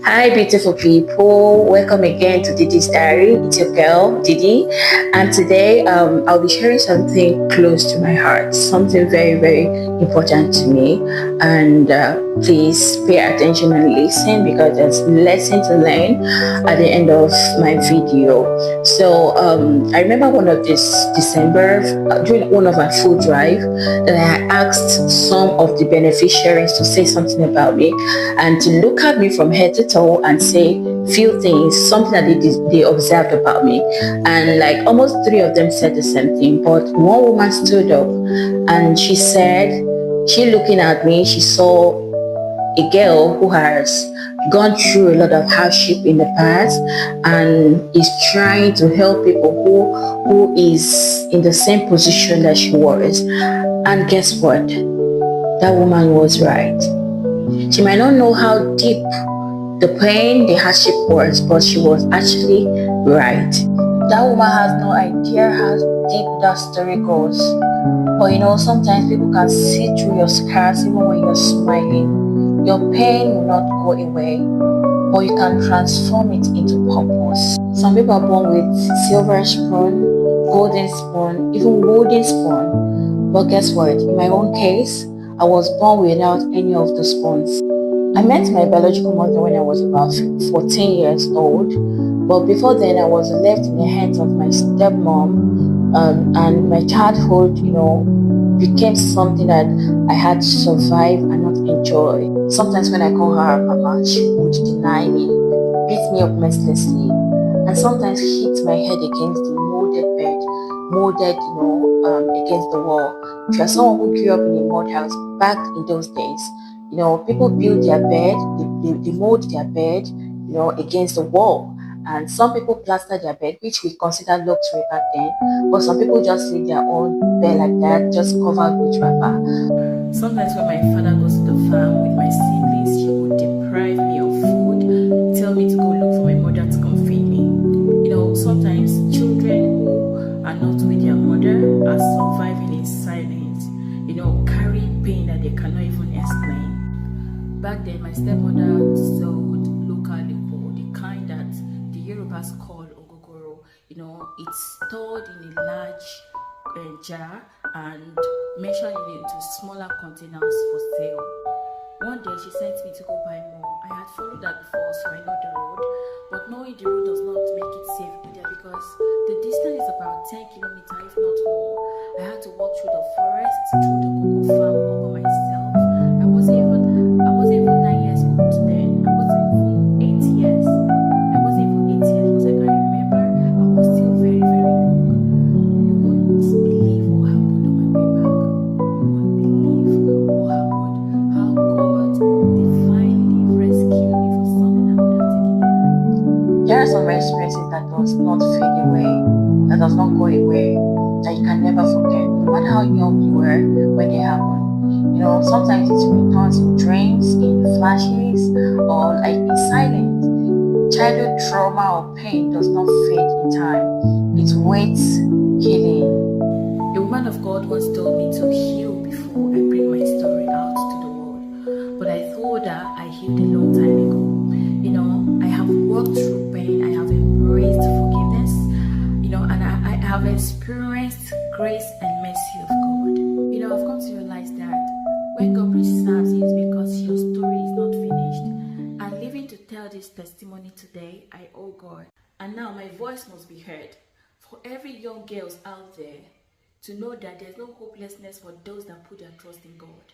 Hi, beautiful people. Welcome again to Didi's Diary. It's your girl, Didi. And today I'll be sharing something close to my heart, something very, very important to me. And please pay attention and listen because there's lesson to learn at the end of my video. So I remember one of this December, during one of our food drive, that I asked some of the beneficiaries to say something about me and to look at me from head to toe and say few things, something that they observed about me. And like almost three of them said the same thing. But one woman stood up and she said, she looking at me, she saw a girl who has gone through a lot of hardship in the past and is trying to help people who is in the same position that she was. And guess what? That woman was right. She might not know how deep the pain, the hardship was, but she was actually right. That woman has no idea how deep that story goes. But sometimes people can see through your scars even when you're smiling. Your pain will not go away, but you can transform it into purpose. Some people are born with silver spoon, golden spoon, even wooden spoon. But guess what? In my own case, I was born without any of the spoons. I met my biological mother when I was about 14 years old, but before then I was left in the hands of my stepmom, and my childhood, became something that I had to survive and not enjoy. Sometimes when I call her Mama, she would deny me, beat me up mercilessly, and sometimes hit my head against the molded bed, molded, against the wall. If you're someone who grew up in a mud house back in those days, people build their bed, they mold their bed, against the wall. And some people plaster their bed, which we consider luxury back then. But some people just leave their own bed like that, just covered with wrapper. Sometimes when my father goes to the farm with my siblings, he would deprive me of food, tell me to go look for my mother to come feed me. Sometimes children who are not with their mother are surviving in silence, carrying pain that they cannot even explain. Back then, my stepmother sold local liquor, the kind that the Yorubas call ogogoro. It's stored in a large jar and measured into smaller containers for sale. One day, she sent me to go buy more. I had followed that before, so I know the road. But knowing the road does not make it safe either because the distance is about 10 kilometers, if not more. I had to walk through the forest, through the cocoa farm all by myself. I wasn't even 9 years old then. I wasn't even 8 years. I wasn't even 8 years because I can remember I was still very, very young. You won't believe what happened on my way back. You won't believe what happened. How God divinely rescued me from something that could have taken me. There are some experiences that does not fade away, that does not go away, that you can never forget, no matter how young you were when they happen. Sometimes it returns in dreams, in flashes, or like in silence. Childhood trauma or pain does not fade in time. It waits healing. A woman of God once told me to heal before I bring my story out to the world. But I told her I healed a long time ago. I have worked through pain, I have embraced forgiveness, and I have experienced grace and mercy of God. I've come to realize that when God preserves you, it's because your story is not finished. And living to tell this testimony today, I owe God. And now my voice must be heard for every young girls out there to know that there's no hopelessness for those that put their trust in God.